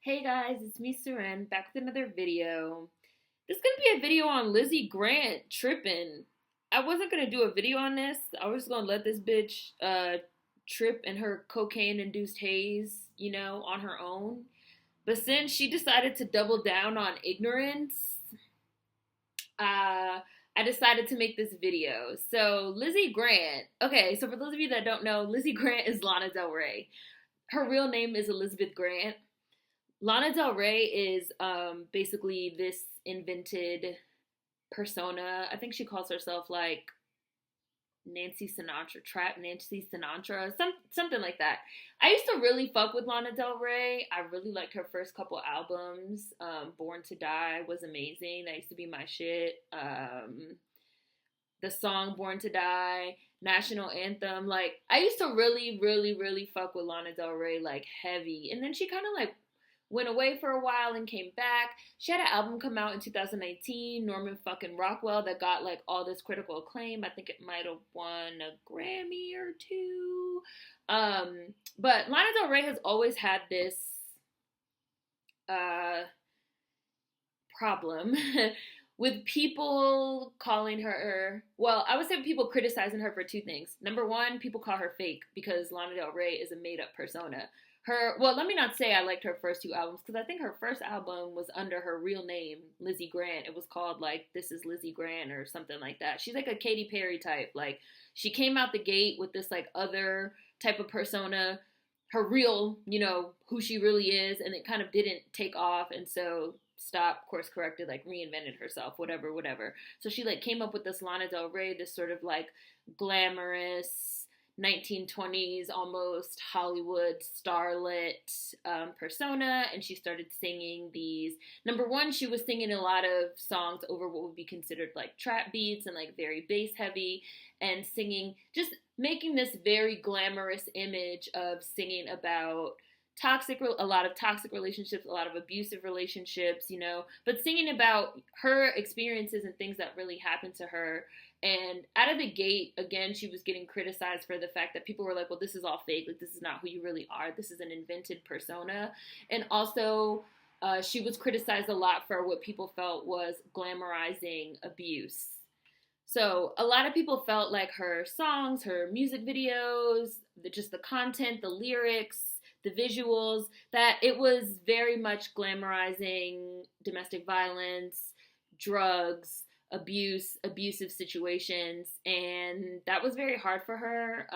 Hey guys, it's me, Seren, back with another video. This is gonna be a video on Lizzy Grant tripping. I wasn't gonna do a video on this. I was gonna let this bitch trip in her cocaine-induced haze, on her own. But since she decided to double down on ignorance, I decided to make this video. So Lizzy Grant. Okay, so for those of you that don't know, Lizzy Grant is Lana Del Rey. Her real name is Elizabeth Grant. Lana Del Rey is basically this invented persona. I think she calls herself like Nancy Sinatra, Trap Nancy Sinatra, something like that. I used to really fuck with Lana Del Rey. I really liked her first couple albums. Born to Die was amazing. That used to be my shit. The song Born to Die, National Anthem. Like, I used to really, really, really fuck with Lana Del Rey, like, heavy. And then she kind of, like, went away for a while and came back. She had an album come out in 2019, Norman fucking Rockwell, that got, like, all this critical acclaim. I think it might have won a Grammy or two. But Lana Del Rey has always had this problem with people calling her, well, I would say people criticizing her for two things. Number one, people call her fake because Lana Del Rey is a made-up persona. Well, let me not say I liked her first two albums because I think her first album was under her real name, Lizzy Grant. It was called, like, This is Lizzy Grant or something like that. She's like a Katy Perry type. Like, she came out the gate with this, like, other type of persona, her real, who she really is, and it kind of didn't take off, and so stopped, course corrected, like reinvented herself, whatever. So she like came up with this Lana Del Rey, this sort of like glamorous 1920s almost Hollywood starlet persona, and she started singing these. Number one, she was singing a lot of songs over what would be considered like trap beats and like very bass heavy, and singing, just making this very glamorous image of singing about a lot of toxic relationships, a lot of abusive relationships, but singing about her experiences and things that really happened to her. And out of the gate, again, she was getting criticized for the fact that people were like, well, this is all fake. Like, this is not who you really are. This is an invented persona. And also, she was criticized a lot for what people felt was glamorizing abuse. So a lot of people felt like her songs, her music videos, just the content, the lyrics, the visuals, that it was very much glamorizing domestic violence, drugs, abusive situations, and that was very hard for her.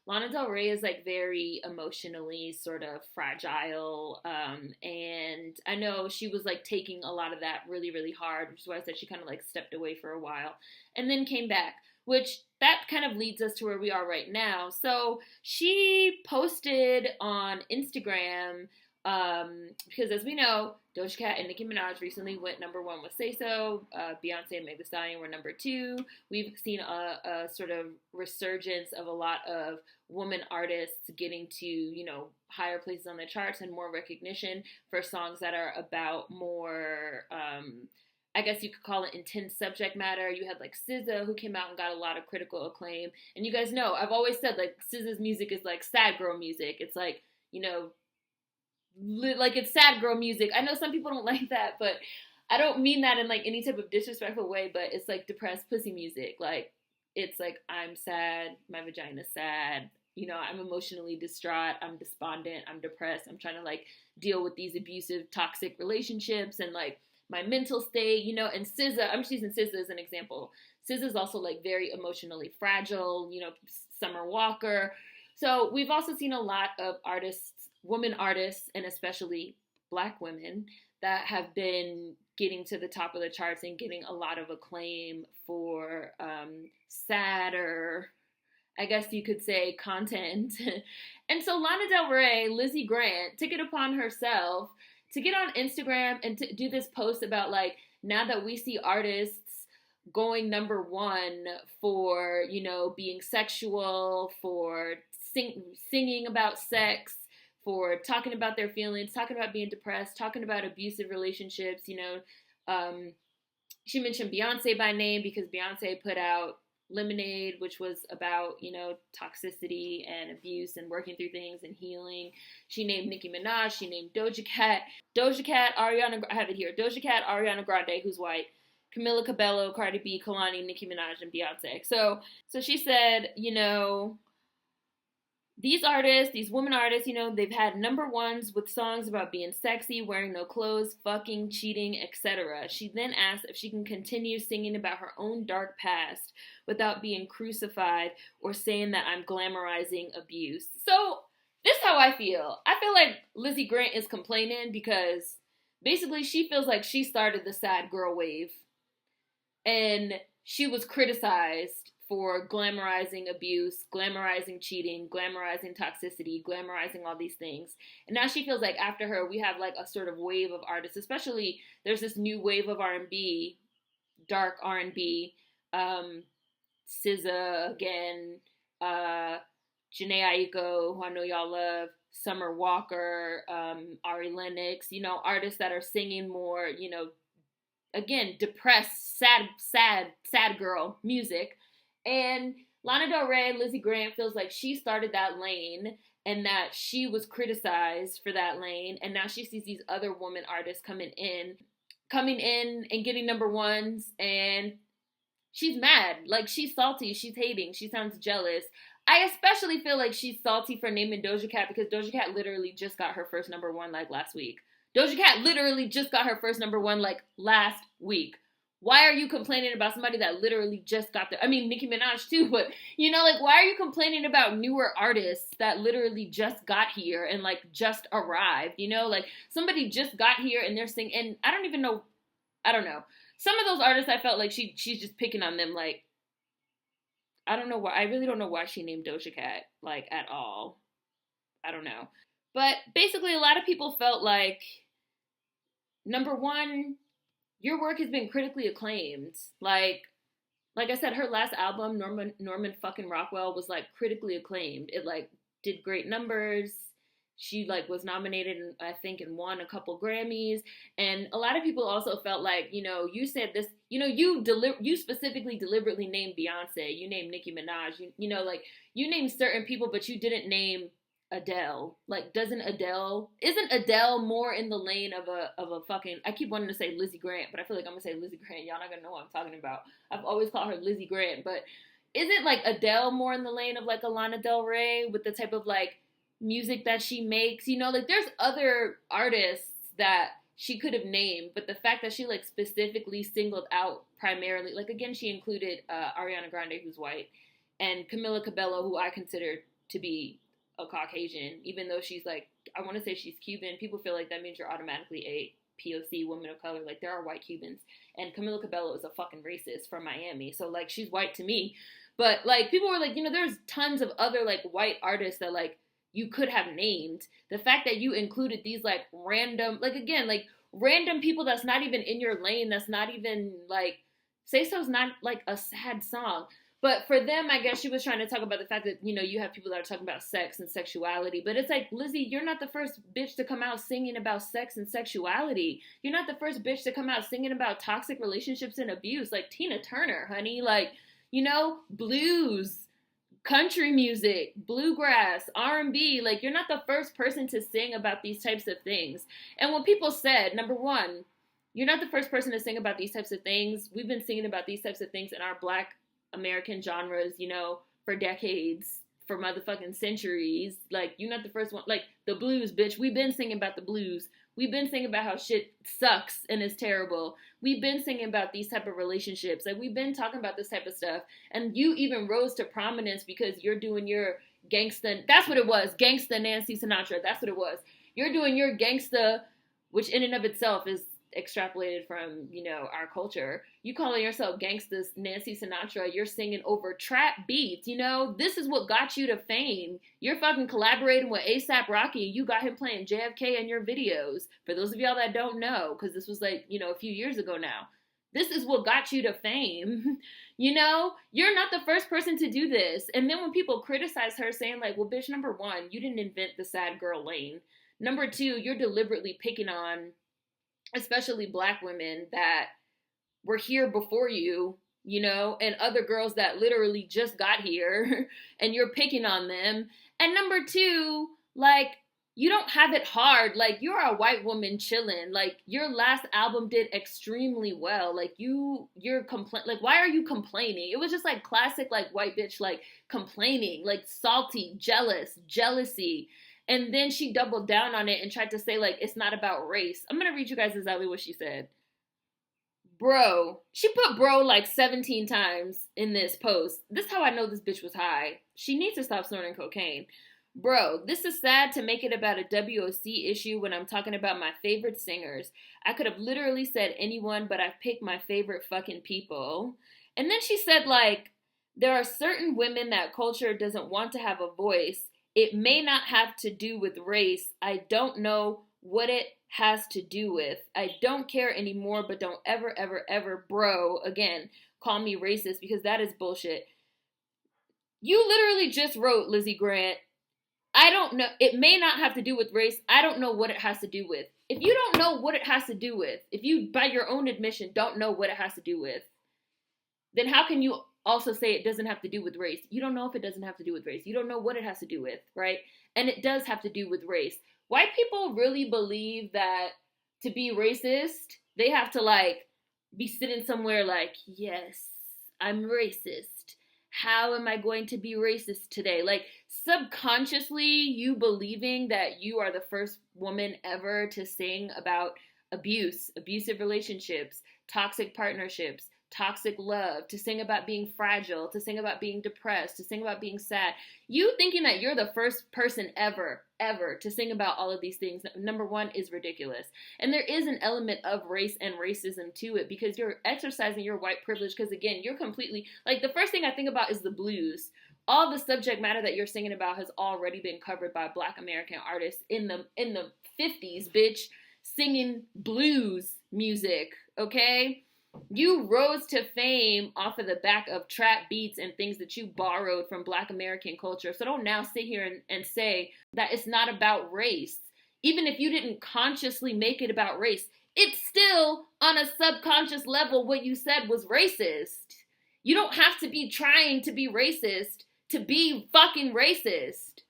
Lana Del Rey is like very emotionally sort of fragile, and I know she was like taking a lot of that really, really hard, which is why I said she kind of like stepped away for a while and then came back, which that kind of leads us to where we are right now. So she posted on Instagram, because as we know, Doja Cat and Nicki Minaj recently went number one with Say So. Beyonce and Meg Thee Stallion were number two. We've seen a sort of resurgence of a lot of woman artists getting to, higher places on the charts and more recognition for songs that are about more, I guess you could call it intense subject matter. You had like SZA, who came out and got a lot of critical acclaim. And you guys know, I've always said like SZA's music is like sad girl music. It's like, like it's sad girl music. I know some people don't like that, but I don't mean that in like any type of disrespectful way, but it's like depressed pussy music. Like, it's like, I'm sad, my vagina's sad, I'm emotionally distraught, I'm despondent, I'm depressed, I'm trying to like deal with these abusive, toxic relationships and like my mental state, and SZA, I'm just using SZA as an example. SZA's also like very emotionally fragile, Summer Walker. So we've also seen a lot of artists, women artists, and especially Black women that have been getting to the top of the charts and getting a lot of acclaim for sadder, I guess you could say, content. And so Lana Del Rey, Lizzy Grant, took it upon herself to get on Instagram and to do this post about like, now that we see artists going number one for, being sexual, for singing about sex, for talking about their feelings, talking about being depressed, talking about abusive relationships, she mentioned Beyonce by name because Beyonce put out Lemonade, which was about, toxicity and abuse and working through things and healing. She named Nicki Minaj. She named Doja Cat. I have it here. Doja Cat, Ariana Grande, who's white. Camila Cabello, Cardi B, Kalani, Nicki Minaj, and Beyonce. So she said, these artists, these women artists, they've had number ones with songs about being sexy, wearing no clothes, fucking, cheating, etc. She then asked if she can continue singing about her own dark past without being crucified or saying that I'm glamorizing abuse. So this is how I feel. I feel like Lizzy Grant is complaining because basically she feels like she started the sad girl wave and she was criticized for glamorizing abuse, glamorizing cheating, glamorizing toxicity, glamorizing all these things. And now she feels like after her, we have like a sort of wave of artists, especially there's this new wave of R&B, dark R&B, SZA again, Janae Aiko, who I know y'all love, Summer Walker, Ari Lennox, artists that are singing more, again, depressed, sad girl music. And Lana Del Rey, Lizzy Grant feels like she started that lane and that she was criticized for that lane. And now she sees these other women artists coming in and getting number ones. And she's mad. Like, she's salty. She's hating. She sounds jealous. I especially feel like she's salty for naming Doja Cat because Doja Cat literally just got her first number one like last week. Doja Cat literally just got her first number one like last week. Why are you complaining about somebody that literally just got there? I mean, Nicki Minaj too, but, why are you complaining about newer artists that literally just got here and, just arrived, somebody just got here and they're singing, and I don't know. Some of those artists, I felt like she's just picking on them, I don't know why. I really don't know why she named Doja Cat, at all. I don't know. But basically, a lot of people felt like, number one, your work has been critically acclaimed. Like I said, her last album, Norman fucking Rockwell, was critically acclaimed. It did great numbers. She was nominated, I think, and won a couple Grammys. And a lot of people also felt like, you said this, you specifically deliberately named Beyonce. You named Nicki Minaj. You named certain people, but you didn't name Adele. Isn't Adele more in the lane of a fucking, I keep wanting to say Lizzy Grant, but I feel like I'm gonna say Lizzy Grant. Y'all not gonna know what I'm talking about. I've always called her Lizzy Grant, but isn't Adele more in the lane of a Lana Del Rey with the type of music that she makes? There's other artists that she could have named, but the fact that she specifically singled out primarily, again, she included Ariana Grande, who's white, and Camila Cabello, who I consider to be a Caucasian, even though she's I want to say she's Cuban. People feel like that means you're automatically a POC, woman of color. There are white Cubans, and Camila Cabello is a fucking racist from Miami, so she's white to me. But people were there's tons of other white artists that you could have named. The fact that you included these random, random people that's not even in your lane, that's not even Say So's not a sad song. But for them, I guess she was trying to talk about the fact that, you have people that are talking about sex and sexuality. But it's Lizzy, you're not the first bitch to come out singing about sex and sexuality. You're not the first bitch to come out singing about toxic relationships and abuse. Tina Turner, honey. Blues, country music, bluegrass, R&B. You're not the first person to sing about these types of things. And when people said, number one, you're not the first person to sing about these types of things. We've been singing about these types of things in our Black American genres, for decades, for motherfucking centuries. You're not the first one. The blues, bitch. We've been singing about the blues. We've been singing about how shit sucks and is terrible. We've been singing about these type of relationships. We've been talking about this type of stuff. And you even rose to prominence because you're doing your gangsta. That's what it was. Gangsta Nancy Sinatra. That's what it was. You're doing your gangsta, which in and of itself is extrapolated from, our culture. You calling yourself gangsta Nancy Sinatra, you're singing over trap beats, this is what got you to fame. You're fucking collaborating with A$AP Rocky. You got him playing JFK in your videos. For those of y'all that don't know, because this was a few years ago now. This is what got you to fame. You're not the first person to do this. And then when people criticize her saying well, bitch, number one, you didn't invent the sad girl lane. Number two, you're deliberately picking on especially Black women that were here before you, you know, and other girls that literally just got here and you're picking on them. And number two, like, you don't have it hard. Like, you're a white woman chilling. Like, your last album did extremely well. Like, you're like, why are you complaining? It was just like classic, like, white bitch, like, complaining, like, salty, jealousy. And then she doubled down on it and tried to say, like, it's not about race. I'm gonna read you guys exactly what she said. Bro. She put bro like 17 times in this post. This is how I know this bitch was high. She needs to stop snorting cocaine. Bro, this is sad to make it about a WOC issue when I'm talking about my favorite singers. I could have literally said anyone, but I've picked my favorite fucking people. And then she said, like, there are certain women that culture doesn't want to have a voice. It may not have to do with race. I don't know what it has to do with. I don't care anymore, but don't ever, bro, again, call me racist because that is bullshit. You literally just wrote, Lizzy Grant, I don't know. It may not have to do with race. I don't know what it has to do with. If you don't know what it has to do with, if you, by your own admission, don't know what it has to do with, then how can you also say it doesn't have to do with race? You don't know if it doesn't have to do with race. You don't know what it has to do with, right? And it does have to do with race. White people really believe that to be racist, they have to, like, be sitting somewhere like, yes, I'm racist. How am I going to be racist today? Like, subconsciously, you believing that you are the first woman ever to sing about abuse, abusive relationships, toxic partnerships, toxic love, to sing about being fragile, to sing about being depressed, to sing about being sad. You thinking that you're the first person ever to sing about all of these things, number one, is ridiculous. And there is an element of race and racism to it because you're exercising your white privilege because, again, you're completely, like, the first thing I think about is the blues. All the subject matter that you're singing about has already been covered by Black American artists in the 50s, bitch, singing blues music, okay? You rose to fame off of the back of trap beats and things that you borrowed from Black American culture. So don't now sit here and say that it's not about race. Even if you didn't consciously make it about race, it's still on a subconscious level what you said was racist. You don't have to be trying to be racist to be fucking racist.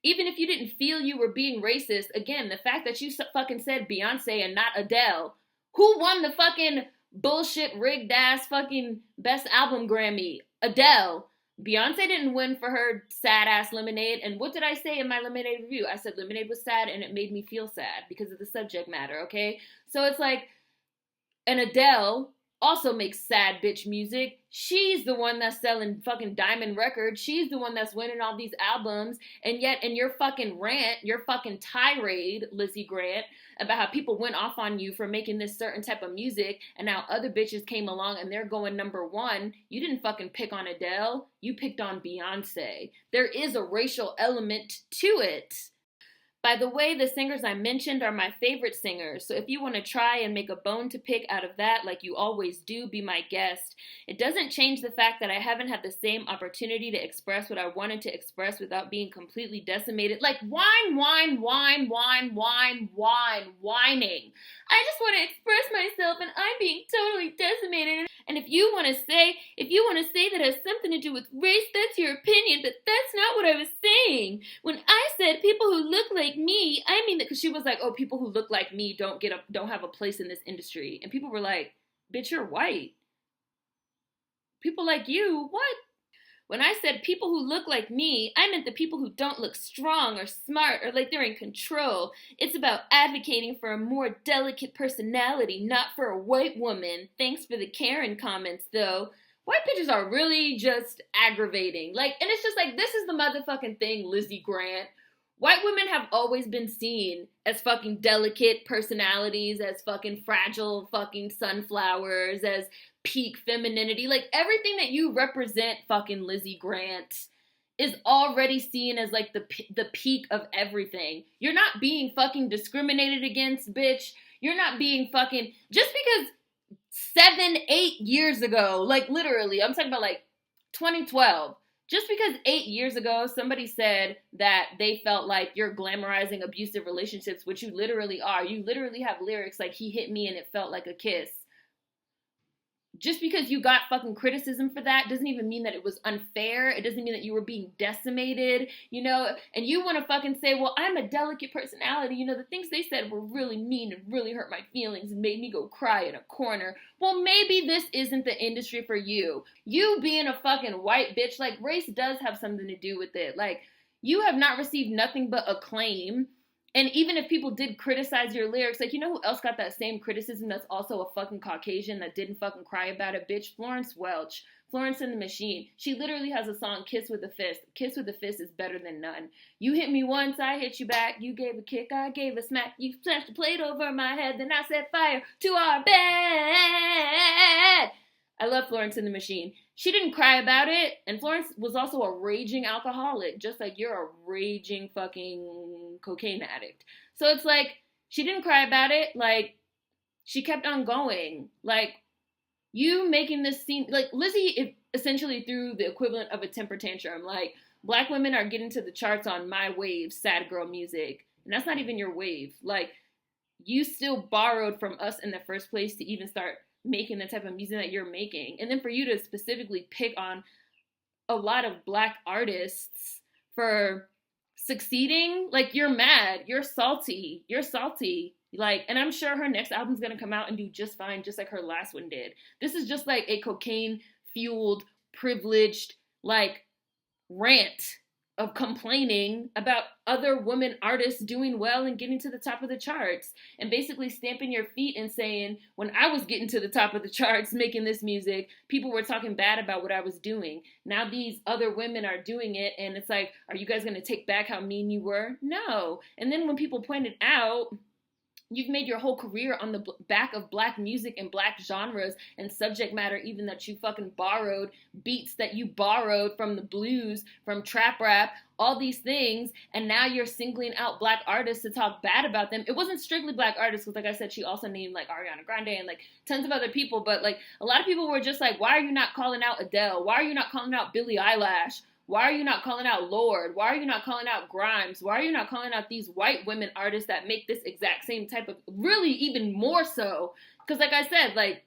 Even if you didn't feel you were being racist, again, the fact that you fucking said Beyonce and not Adele, who won the fucking bullshit rigged ass fucking best album Grammy? Adele. Beyonce didn't win for her sad ass Lemonade. And what did I say in my Lemonade review? I said Lemonade was sad and it made me feel sad because of the subject matter, okay? So it's like, and Adele also makes sad bitch music. She's the one that's selling fucking diamond records. She's the one that's winning all these albums. And yet in your fucking rant, your fucking tirade, Lizzy Grant, about how people went off on you for making this certain type of music and now other bitches came along and they're going number one, you didn't fucking pick on Adele. You picked on Beyonce. There is a racial element to it. By the way, the singers I mentioned are my favorite singers, so if you want to try and make a bone to pick out of that like you always do, be my guest. It doesn't change the fact that I haven't had the same opportunity to express what I wanted to express without being completely decimated. Like, whining. I just want to express myself and I'm being totally decimated. And if you want to say that has something to do with race, that's your opinion, but that's not what I was saying. When I said people who look like me, I mean that, because she was like, oh, people who look like me don't have a place in this industry. And people were like, bitch, you're white. People like you, what? When I said people who look like me, I meant the people who don't look strong or smart or like they're in control. It's about advocating for a more delicate personality, not for a white woman. Thanks for the Karen comments, though. White bitches are really just aggravating. Like, and it's just like, this is the motherfucking thing, Lizzy Grant. White women have always been seen as fucking delicate personalities, as fucking fragile fucking sunflowers, as peak femininity. Like, everything that you represent, fucking Lizzy Grant, is already seen as like the peak of everything. You're not being fucking discriminated against, bitch. You're not being fucking, just because 7-8 years ago, like literally, I'm talking about like 2012, just because 8 years ago somebody said that they felt like you're glamorizing abusive relationships, which you literally are. You literally have lyrics like, he hit me and it felt like a kiss. just because you got fucking criticism for that doesn't even mean that it was unfair. It doesn't mean that you were being decimated, you know? And you want to fucking say, well, I'm a delicate personality. You know, the things they said were really mean and really hurt my feelings and made me go cry in a corner. Well, maybe this isn't the industry for you. You being a fucking white bitch, like, race does have something to do with it. Like, you have not received nothing but acclaim. And even if people did criticize your lyrics, like, you know who else got that same criticism that's also a fucking Caucasian that didn't fucking cry about it? Bitch, Florence Welch. Florence and the Machine. She literally has a song, Kiss with a Fist. Kiss with a Fist is better than none. You hit me once, I hit you back. You gave a kick, I gave a smack. You smashed a plate over my head, then I set fire to our bed. I love Florence and the Machine. She didn't cry about it, and Florence was also a raging alcoholic, just like you're a raging fucking cocaine addict. So it's like, she didn't cry about it, like, she kept on going. Like, you making this seem, like, Lizzy essentially threw the equivalent of a temper tantrum. Like, black women are getting to the charts on my wave, sad girl music, and that's not even your wave. Like, you still borrowed from us in the first place to even start making the type of music that you're making. And then for you to specifically pick on a lot of black artists for succeeding, like, you're mad, you're salty. Like, and I'm sure her next album's gonna come out and do just fine, just like her last one did. This is just like a cocaine-fueled, privileged, like, rant of complaining about other women artists doing well and getting to the top of the charts, and basically stamping your feet and saying, when I was getting to the top of the charts making this music, people were talking bad about what I was doing. Now these other women are doing it, and it's like, are you guys gonna take back how mean you were? No. And then when people pointed out, you've made your whole career on the back of black music and black genres and subject matter, even that you fucking borrowed, beats that you borrowed from the blues, from trap rap, all these things, and now you're singling out black artists to talk bad about them. It wasn't strictly black artists, because like I said, she also named like Ariana Grande and like tons of other people, but like a lot of people were just like, why are you not calling out Adele? Why are you not calling out Billie Eilish? Why are you not calling out Lorde? Why are you not calling out Grimes? Why are you not calling out these white women artists that make this exact same type of, really even more so? Because like I said, like,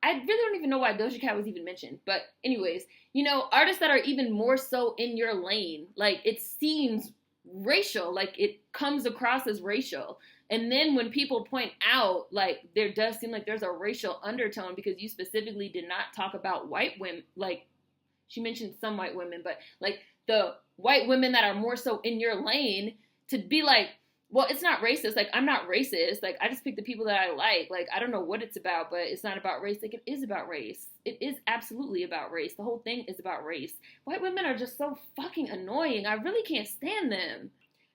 I really don't even know why Doja Cat was even mentioned. But anyways, you know, artists that are even more so in your lane, like, it seems racial, like it comes across as racial. And then when people point out, like, there does seem like there's a racial undertone because you specifically did not talk about white women, like, she mentioned some white women, but like the white women that are more so in your lane, to be like, well, it's not racist. Like, I'm not racist. Like, I just pick the people that I like. Like, I don't know what it's about, but it's not about race. Like, it is about race. It is absolutely about race. The whole thing is about race. White women are just so fucking annoying. I really can't stand them.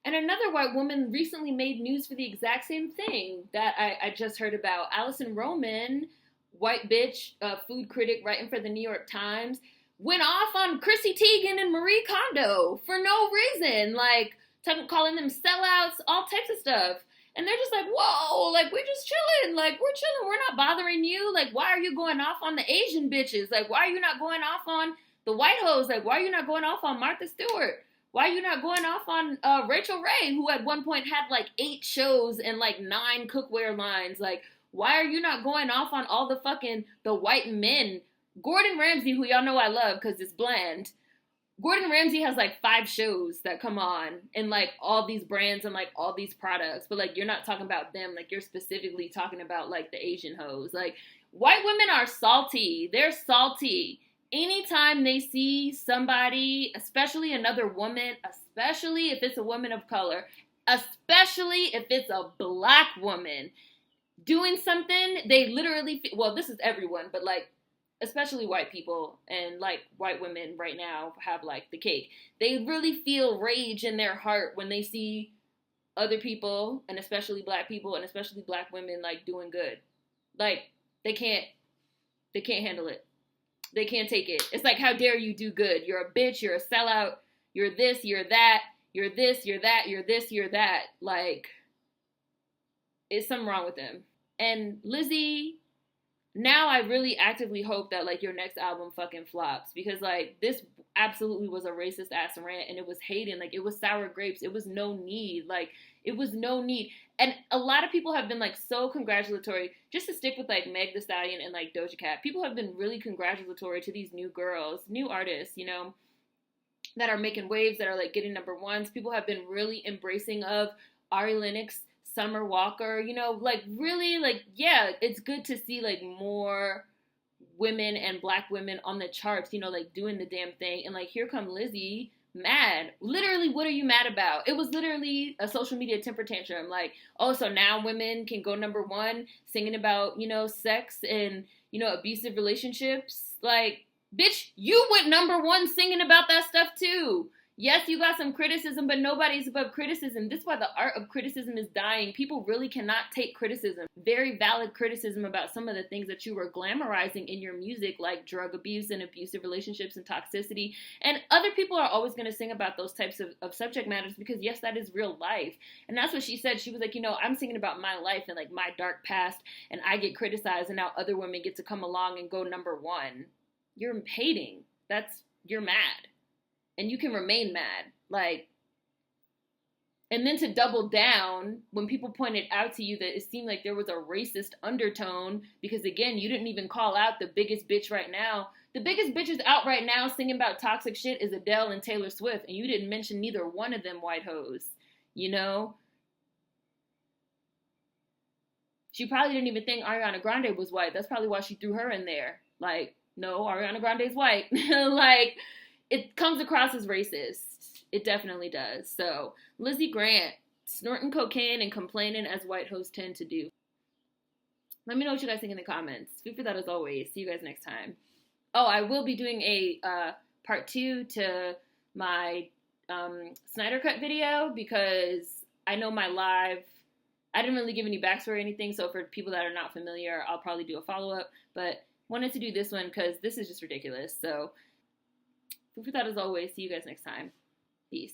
And another white woman recently made news for the exact same thing that I just heard about. Alison Roman, white bitch, food critic writing for the New York Times, went off on Chrissy Teigen and Marie Kondo for no reason, like, calling them sellouts, all types of stuff. And they're just like, whoa, like, we're just chilling, like, we're chilling, we're not bothering you, like, why are you going off on the Asian bitches, like, why are you not going off on the white hoes, like, why are you not going off on Martha Stewart, why are you not going off on Rachel Ray, who at one point had, like, 8 shows and, like, 9 cookware lines, like, why are you not going off on all the white men? Gordon Ramsay, who y'all know I love because it's bland. Gordon Ramsay has like 5 shows that come on and like all these brands and like all these products, but like you're not talking about them. Like, you're specifically talking about like the Asian hoes. Like, white women are salty. They're salty. Anytime they see somebody, especially another woman, especially if it's a woman of color, especially if it's a black woman doing something, they literally, well, this is everyone, but like, especially white people and like white women right now have like the cake. They really feel rage in their heart when they see other people, and especially black people and especially black women, like, doing good. Like, they can't handle it. They can't take it. It's like, how dare you do good? You're a bitch, you're a sellout, you're this, you're that, you're this, you're that, you're this, you're that. Like, it's something wrong with them. And Lizzy, now I really actively hope that like your next album fucking flops, because like this absolutely was a racist ass rant, and it was hating, like it was sour grapes. It was no need. Like it was no need. And a lot of people have been like so congratulatory, just to stick with like Meg the Stallion and like Doja Cat. People have been really congratulatory to these new girls, new artists, you know, that are making waves, that are like getting number ones. People have been really embracing of Ari Lennox, Summer Walker, you know, like really, like, yeah, it's good to see like more women and black women on the charts, you know, like doing the damn thing. And like, here come Lizzy, mad. Literally, what are you mad about? It was literally a social media temper tantrum. Like, oh, so now women can go number one singing about, you know, sex and, you know, abusive relationships. Like, bitch, you went number one singing about that stuff too. Yes, you got some criticism, but nobody's above criticism. This is why the art of criticism is dying. People really cannot take criticism. Very valid criticism about some of the things that you were glamorizing in your music, like drug abuse and abusive relationships and toxicity. And other people are always going to sing about those types of subject matters because, yes, that is real life. And that's what she said. She was like, you know, I'm singing about my life and like my dark past, and I get criticized, and now other women get to come along and go number one. You're hating. You're mad. And you can remain mad. Like, and then to double down when people pointed out to you that it seemed like there was a racist undertone, because again, you didn't even call out the biggest bitch right now. The biggest bitches out right now singing about toxic shit is Adele and Taylor Swift, and you didn't mention neither one of them white hoes, you know? She probably didn't even think Ariana Grande was white. That's probably why she threw her in there. Like, no, Ariana Grande's white. Like, it comes across as racist. It definitely does. So, Lizzy Grant, snorting cocaine and complaining as white hoes tend to do. Let me know what you guys think in the comments. Food for that as always. See you guys next time. Oh, I will be doing a part 2 to my Snyder Cut video, because I know my live, I didn't really give any backstory or anything, so for people that are not familiar, I'll probably do a follow-up, but wanted to do this one because this is just ridiculous. So, food for thought as always. See you guys next time. Peace.